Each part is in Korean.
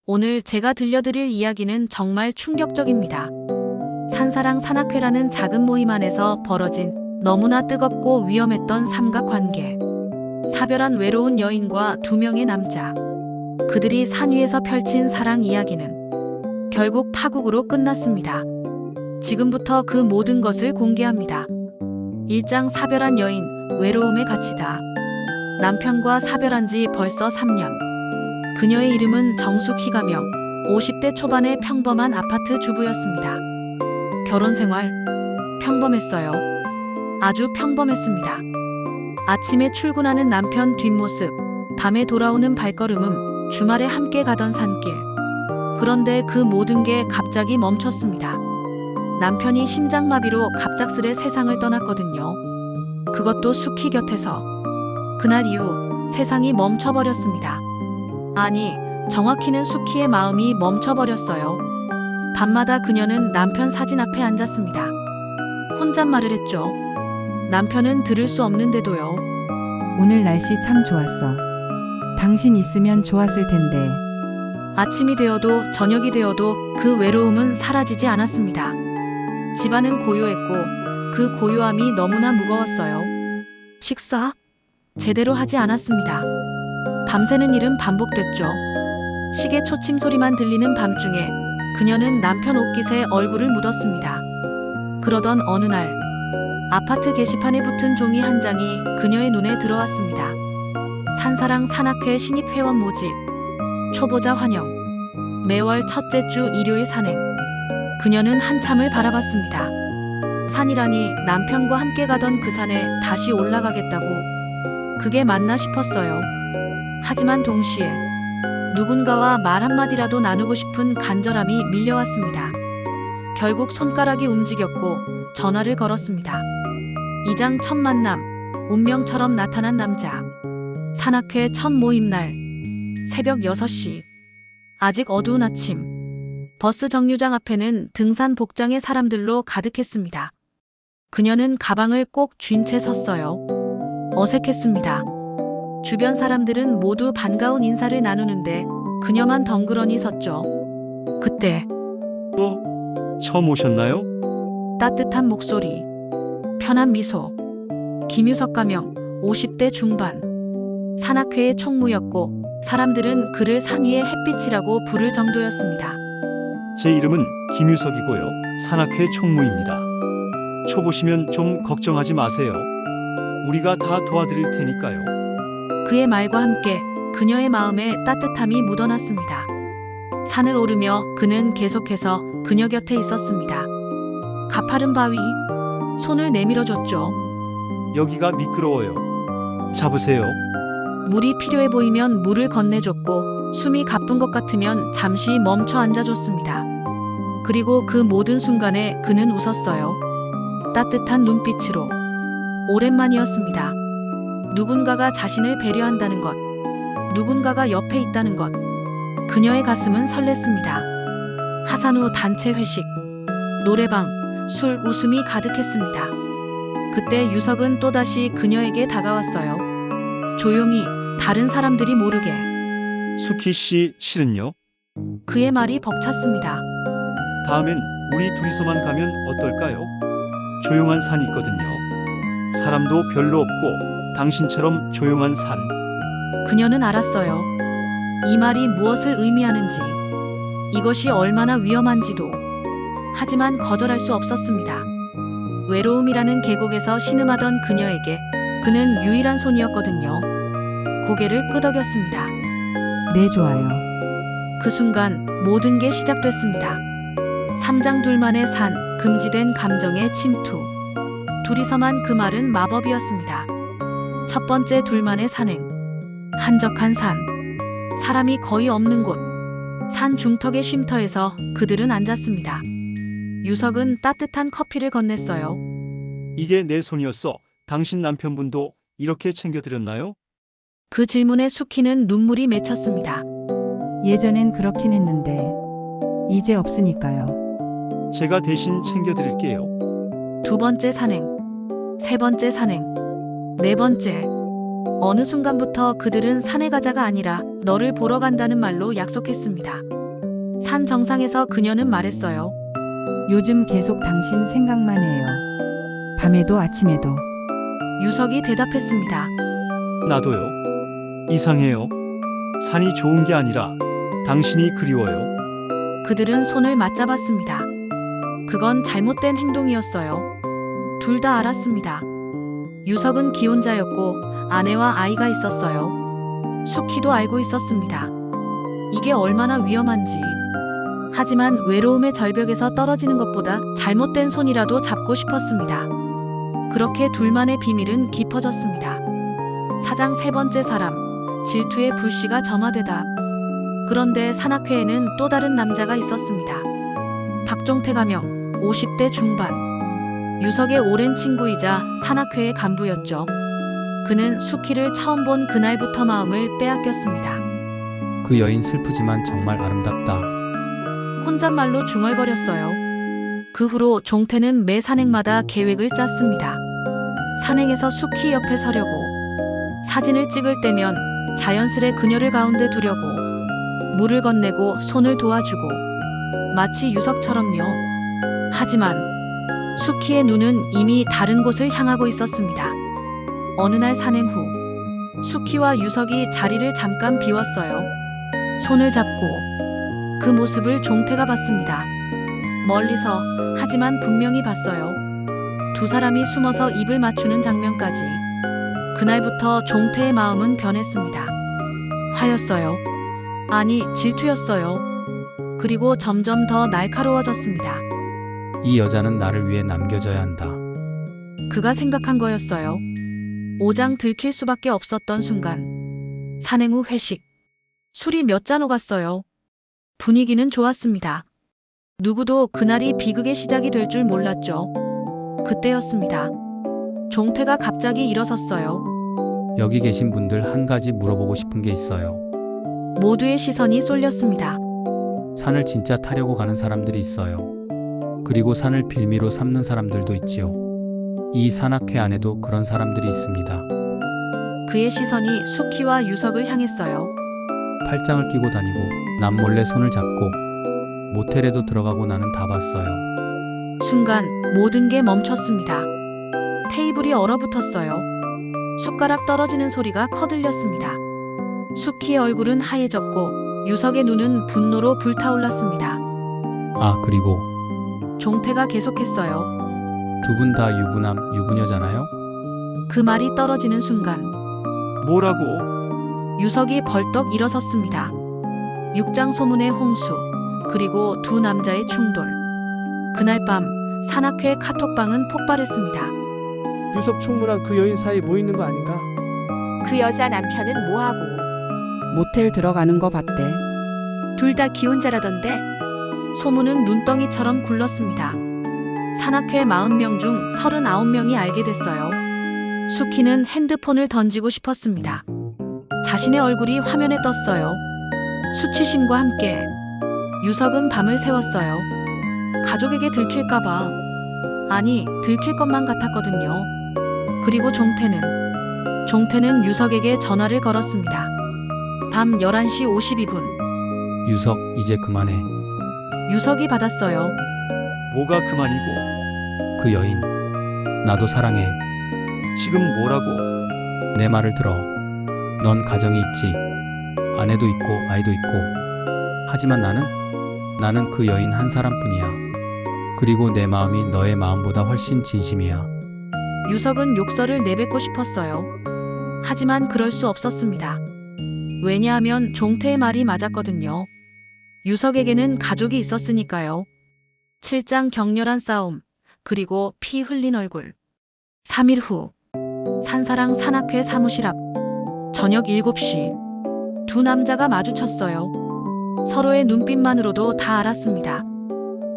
오늘 제가 들려드릴 이야기는 정말 충격적입니다. 산사랑 산악회라는 작은 모임 안에서 벌어진 너무나 뜨겁고 위험했던 삼각관계. 사별한 외로운 여인과 두 명의 남자. 그들이 산 위에서 펼친 사랑 이야기는 결국 파국으로 끝났습니다. 지금부터 그 모든 것을 공개합니다. 1장 사별한 여인, 외로움의 가치다. 남편과 사별한 지 벌써 3년. 그녀의 이름은 정숙희가며 50대 초반의 평범한 아파트 주부였습니다. 결혼 생활, 평범했어요. 아주 평범했습니다. 아침에 출근하는 남편 뒷모습, 밤에 돌아오는 발걸음음, 주말에 함께 가던 산길. 그런데 그 모든 게 갑자기 멈췄습니다. 남편이 심장마비로 갑작스레 세상을 떠났거든요. 그것도 숙희 곁에서. 그날 이후 세상이 멈춰버렸습니다. 아니, 정확히는 숙희의 마음이 멈춰버렸어요. 밤마다 그녀는 남편 사진 앞에 앉았습니다. 혼잣말을 했죠. 남편은 들을 수 없는데도요. 오늘 날씨 참 좋았어. 당신 있으면 좋았을 텐데. 아침이 되어도 저녁이 되어도 그 외로움은 사라지지 않았습니다. 집안은 고요했고 그 고요함이 너무나 무거웠어요. 식사? 제대로 하지 않았습니다. 밤새는 일은 반복됐죠. 시계 초침 소리만 들리는 밤중에 그녀는 남편 옷깃에 얼굴을 묻었습니다. 그러던 어느 날 아파트 게시판에 붙은 종이 한 장이 그녀의 눈에 들어왔습니다. 산사랑 산악회 신입 회원 모집, 초보자 환영, 매월 첫째 주 일요일 산행. 그녀는 한참을 바라봤습니다. 산이라니 남편과 함께 가던 그 산에 다시 올라가겠다고. 그게 맞나 싶었어요. 하지만 동시에 누군가와 말 한마디라도 나누고 싶은 간절함이 밀려왔습니다. 결국 손가락이 움직였고 전화를 걸었습니다. 2장 첫 만남, 운명처럼 나타난 남자. 산악회 첫 모임날, 새벽 6시. 아직 어두운 아침. 버스 정류장 앞에는 등산 복장의 사람들로 가득했습니다. 그녀는 가방을 꼭 쥔 채 섰어요. 어색했습니다. 주변 사람들은 모두 반가운 인사를 나누는데 그녀만 덩그러니 섰죠. 그때 처음 오셨나요? 따뜻한 목소리, 편한 미소. 김유석 가명, 50대 중반. 산악회의 총무였고 사람들은 그를 산 위의 햇빛이라고 부를 정도였습니다. 제 이름은 김유석이고요. 산악회 총무입니다. 초보시면 좀 걱정하지 마세요. 우리가 다 도와드릴 테니까요. 그의 말과 함께 그녀의 마음에 따뜻함이 묻어났습니다. 산을 오르며 그는 계속해서 그녀 곁에 있었습니다. 가파른 바위, 손을 내밀어줬죠. 여기가 미끄러워요. 잡으세요. 물이 필요해 보이면 물을 건네줬고 숨이 가쁜 것 같으면 잠시 멈춰 앉아줬습니다. 그리고 그 모든 순간에 그는 웃었어요. 따뜻한 눈빛으로. 오랜만이었습니다. 누군가가 자신을 배려한다는 것, 누군가가 옆에 있다는 것. 그녀의 가슴은 설렜습니다. 하산 후 단체 회식, 노래방, 술, 웃음이 가득했습니다. 그때 유석은 또다시 그녀에게 다가왔어요. 조용히, 다른 사람들이 모르게. 수키 씨 실은요? 그의 말이 벅찼습니다. 다음엔 우리 둘이서만 가면 어떨까요? 조용한 산이 있거든요. 사람도 별로 없고 당신처럼 조용한 산. 그녀는 알았어요. 이 말이 무엇을 의미하는지, 이것이 얼마나 위험한지도. 하지만 거절할 수 없었습니다. 외로움이라는 계곡에서 신음하던 그녀에게 그는 유일한 손이었거든요. 고개를 끄덕였습니다. 네, 좋아요. 그 순간 모든 게 시작됐습니다. 3장 둘만의 산, 금지된 감정의 침투. 둘이서만 그 말은 마법이었습니다. 첫 번째 둘만의 산행. 한적한 산. 사람이 거의 없는 곳. 산 중턱의 쉼터에서 그들은 앉았습니다. 유석은 따뜻한 커피를 건넸어요. 이게 내 손이었어. 당신 남편분도 이렇게 챙겨드렸나요? 그 질문에 수키는 눈물이 맺혔습니다. 예전엔 그렇긴 했는데 이제 없으니까요. 제가 대신 챙겨드릴게요. 두 번째 산행, 세 번째 산행, 네 번째. 어느 순간부터 그들은 산에 가자가 아니라 너를 보러 간다는 말로 약속했습니다. 산 정상에서 그녀는 말했어요. 요즘 계속 당신 생각만 해요. 밤에도 아침에도. 유석이 대답했습니다. 나도요. 이상해요. 산이 좋은 게 아니라 당신이 그리워요. 그들은 손을 맞잡았습니다. 그건 잘못된 행동이었어요. 둘 다 알았습니다. 유석은 기혼자였고 아내와 아이가 있었어요. 수키도 알고 있었습니다. 이게 얼마나 위험한지. 하지만 외로움의 절벽에서 떨어지는 것보다 잘못된 손이라도 잡고 싶었습니다. 그렇게 둘만의 비밀은 깊어졌습니다. 4장 세 번째 사람, 질투의 불씨가 점화되다. 그런데 산악회에는 또 다른 남자가 있었습니다. 박종태 가명, 50대 중반. 유석의 오랜 친구이자 산악회의 간부였죠. 그는 수키를 처음 본 그날부터 마음을 빼앗겼습니다. 그 여인 슬프지만 정말 아름답다. 혼잣말로 중얼거렸어요. 그 후로 종태는 매 산행마다 계획을 짰습니다. 산행에서 수키 옆에 서려고, 사진을 찍을 때면 자연스레 그녀를 가운데 두려고, 물을 건네고 손을 도와주고, 마치 유석처럼요. 하지만 수키의 눈은 이미 다른 곳을 향하고 있었습니다. 어느 날 산행 후 수키와 유석이 자리를 잠깐 비웠어요. 손을 잡고 그 모습을 종태가 봤습니다. 멀리서, 하지만 분명히 봤어요. 두 사람이 숨어서 입을 맞추는 장면까지. 그날부터 종태의 마음은 변했습니다. 화였어요. 아니, 질투였어요. 그리고 점점 더 날카로워졌습니다. 이 여자는 나를 위해 남겨져야 한다. 그가 생각한 거였어요. 5장 들킬 수밖에 없었던 순간. 산행 후 회식. 술이 몇 잔 오갔어요. 분위기는 좋았습니다. 누구도 그날이 비극의 시작이 될 줄 몰랐죠. 그때였습니다. 종태가 갑자기 일어섰어요. 여기 계신 분들 한 가지 물어보고 싶은 게 있어요. 모두의 시선이 쏠렸습니다. 산을 진짜 타려고 가는 사람들이 있어요. 그리고 산을 빌미로 삼는 사람들도 있지요. 이 산악회 안에도 그런 사람들이 있습니다. 그의 시선이 수키와 유석을 향했어요. 팔짱을 끼고 다니고 남몰래 손을 잡고 모텔에도 들어가고 나는 다 봤어요. 순간 모든 게 멈췄습니다. 테이블이 얼어붙었어요. 숟가락 떨어지는 소리가 커들렸습니다. 수키의 얼굴은 하얘졌고 유석의 눈은 분노로 불타올랐습니다. 아, 그리고 종태가 계속했어요. 두 분 다 유부남, 유부녀잖아요? 그 말이 떨어지는 순간 뭐라고? 유석이 벌떡 일어섰습니다. 6장 소문의 홍수, 그리고 두 남자의 충돌. 그날 밤 산악회 카톡방은 폭발했습니다. 유석 총무랑 그 여인 사이 뭐 있는 거 아닌가? 그 여자 남편은 뭐하고? 모텔 들어가는 거 봤대. 둘 다 기혼자라던데? 소문은 눈덩이처럼 굴렀습니다. 산악회 40명 중 39명이 알게 됐어요. 수키는 핸드폰을 던지고 싶었습니다. 자신의 얼굴이 화면에 떴어요. 수치심과 함께 유석은 밤을 새웠어요. 가족에게 들킬까봐. 아니, 들킬 것만 같았거든요. 그리고 종태는 유석에게 전화를 걸었습니다. 밤 11시 52분. 유석, 이제 그만해. 유석이 받았어요. 뭐가 그만이고? 그 여인, 나도 사랑해. 지금 뭐라고? 내 말을 들어. 넌 가정이 있지. 아내도 있고 아이도 있고. 하지만 나는 그 여인 한 사람뿐이야. 그리고 내 마음이 너의 마음보다 훨씬 진심이야. 유석은 욕설을 내뱉고 싶었어요. 하지만 그럴 수 없었습니다. 왜냐하면 종태의 말이 맞았거든요. 유석에게는 가족이 있었으니까요. 7장 격렬한 싸움, 그리고 피 흘린 얼굴. 3일 후, 산사랑 산악회 사무실 앞. 저녁 7시. 두 남자가 마주쳤어요. 서로의 눈빛만으로도 다 알았습니다.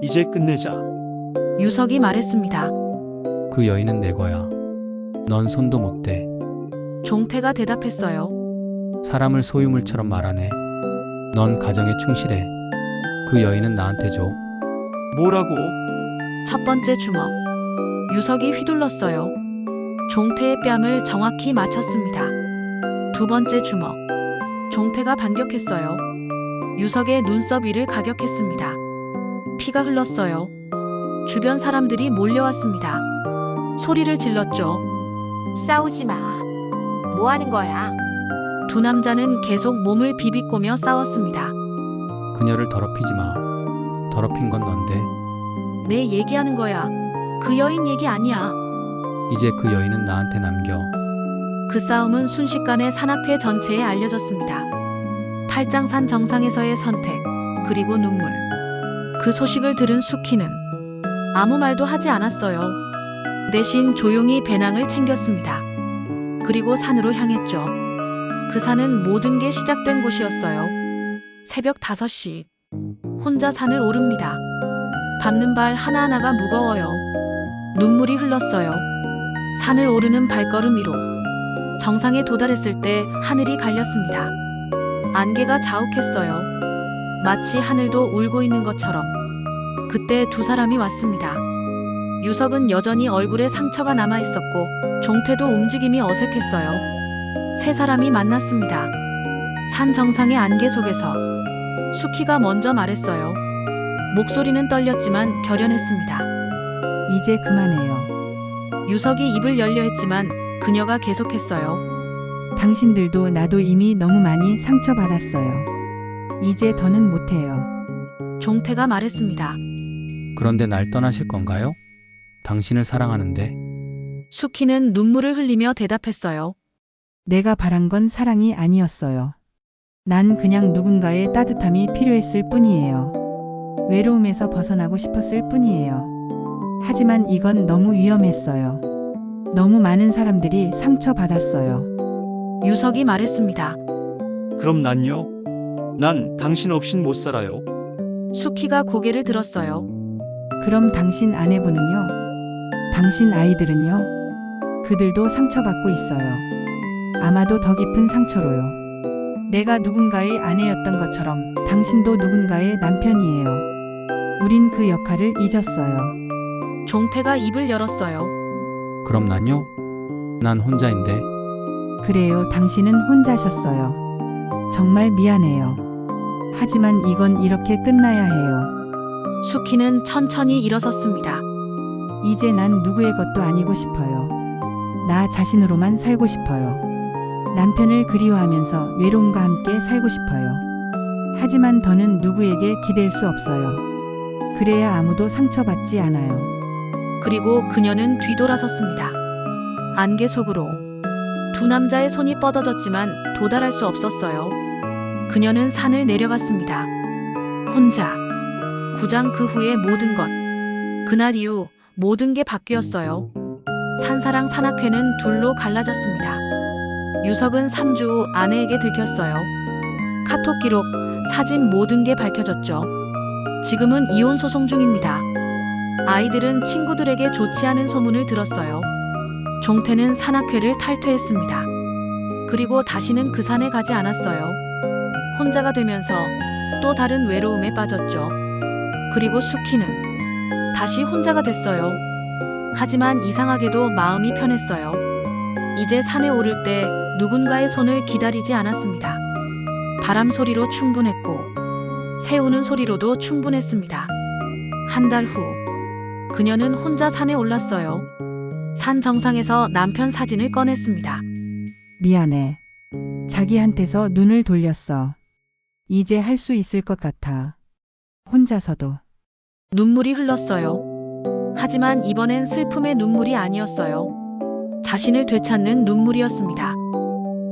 이제 끝내자. 유석이 말했습니다. 그 여인은 내 거야. 넌 손도 못 대. 종태가 대답했어요. 사람을 소유물처럼 말하네. 넌 가정에 충실해. 그 여인은 나한테 줘. 뭐라고? 첫 번째 주먹. 유석이 휘둘렀어요. 종태의 뺨을 정확히 맞췄습니다. 두 번째 주먹. 종태가 반격했어요. 유석의 눈썹 위를 가격했습니다. 피가 흘렀어요. 주변 사람들이 몰려왔습니다. 소리를 질렀죠. 싸우지 마. 뭐 하는 거야? 두 남자는 계속 몸을 비비꼬며 싸웠습니다. 그녀를 더럽히지 마. 더럽힌 건 넌데 내 얘기하는 거야. 그 여인 얘기 아니야. 이제 그 여인은 나한테 남겨. 그 싸움은 순식간에 산악회 전체에 알려졌습니다. 팔장산 정상에서의 선택, 그리고 눈물. 그 소식을 들은 수키는 아무 말도 하지 않았어요. 대신 조용히 배낭을 챙겼습니다. 그리고 산으로 향했죠. 그 산은 모든 게 시작된 곳이었어요. 새벽 5시. 혼자 산을 오릅니다. 밟는 발 하나하나가 무거워요. 눈물이 흘렀어요. 산을 오르는 발걸음 위로. 정상에 도달했을 때 하늘이 갈렸습니다. 안개가 자욱했어요. 마치 하늘도 울고 있는 것처럼. 그때 두 사람이 왔습니다. 유석은 여전히 얼굴에 상처가 남아 있었고 종태도 움직임이 어색했어요. 세 사람이 만났습니다. 산 정상의 안개 속에서 수키가 먼저 말했어요. 목소리는 떨렸지만 결연했습니다. 이제 그만해요. 유석이 입을 열려 했지만 그녀가 계속했어요. 당신들도 나도 이미 너무 많이 상처받았어요. 이제 더는 못해요. 종태가 말했습니다. 그런데 날 떠나실 건가요? 당신을 사랑하는데. 수키는 눈물을 흘리며 대답했어요. 내가 바란 건 사랑이 아니었어요. 난 그냥 누군가의 따뜻함이 필요했을 뿐이에요. 외로움에서 벗어나고 싶었을 뿐이에요. 하지만 이건 너무 위험했어요. 너무 많은 사람들이 상처받았어요. 유석이 말했습니다. 그럼 난요? 난 당신 없인 못 살아요. 수키가 고개를 들었어요. 그럼 당신 아내분은요? 당신 아이들은요? 그들도 상처받고 있어요. 아마도 더 깊은 상처로요. 내가 누군가의 아내였던 것처럼 당신도 누군가의 남편이에요. 우린 그 역할을 잊었어요. 종태가 입을 열었어요. 그럼 난요? 난 혼자인데. 그래요, 당신은 혼자셨어요. 정말 미안해요. 하지만 이건 이렇게 끝나야 해요. 수키는 천천히 일어섰습니다. 이제 난 누구의 것도 아니고 싶어요. 나 자신으로만 살고 싶어요. 남편을 그리워하면서 외로움과 함께 살고 싶어요. 하지만 더는 누구에게 기댈 수 없어요. 그래야 아무도 상처받지 않아요. 그리고 그녀는 뒤돌아섰습니다. 안개 속으로. 두 남자의 손이 뻗어졌지만 도달할 수 없었어요. 그녀는 산을 내려갔습니다. 혼자. 구장 그 후의 모든 것. 그날 이후 모든 게 바뀌었어요. 산사랑 산악회는 둘로 갈라졌습니다. 유석은 3주 후 아내에게 들켰어요. 카톡 기록, 사진 모든 게 밝혀졌죠. 지금은 이혼 소송 중입니다. 아이들은 친구들에게 좋지 않은 소문을 들었어요. 종태는 산악회를 탈퇴했습니다. 그리고 다시는 그 산에 가지 않았어요. 혼자가 되면서 또 다른 외로움에 빠졌죠. 그리고 수키는 다시 혼자가 됐어요. 하지만 이상하게도 마음이 편했어요. 이제 산에 오를 때 누군가의 손을 기다리지 않았습니다. 바람 소리로 충분했고 새우는 소리로도 충분했습니다. 한 달 후 그녀는 혼자 산에 올랐어요. 산 정상에서 남편 사진을 꺼냈습니다. 미안해. 자기한테서 눈을 돌렸어. 이제 할 수 있을 것 같아. 혼자서도. 눈물이 흘렀어요. 하지만 이번엔 슬픔의 눈물이 아니었어요. 자신을 되찾는 눈물이었습니다.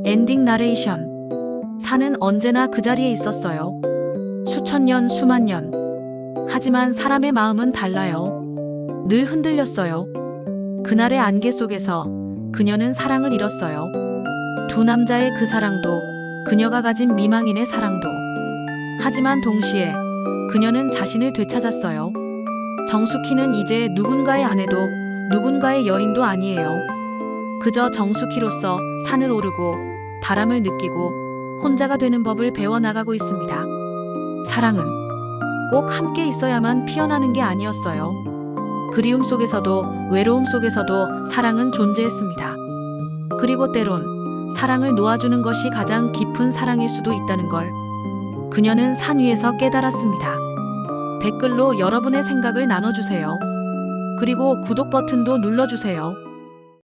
엔딩 나레이션. 산은 언제나 그 자리에 있었어요. 수천 년, 수만 년. 하지만 사람의 마음은 달라요. 늘 흔들렸어요. 그날의 안개 속에서 그녀는 사랑을 잃었어요. 두 남자의 그 사랑도, 그녀가 가진 미망인의 사랑도. 하지만 동시에 그녀는 자신을 되찾았어요. 정숙희는 이제 누군가의 아내도 누군가의 여인도 아니에요. 그저 정숙희로서 산을 오르고 바람을 느끼고 혼자가 되는 법을 배워나가고 있습니다. 사랑은 꼭 함께 있어야만 피어나는 게 아니었어요. 그리움 속에서도 외로움 속에서도 사랑은 존재했습니다. 그리고 때론 사랑을 놓아주는 것이 가장 깊은 사랑일 수도 있다는 걸 그녀는 산 위에서 깨달았습니다. 댓글로 여러분의 생각을 나눠주세요. 그리고 구독 버튼도 눌러주세요.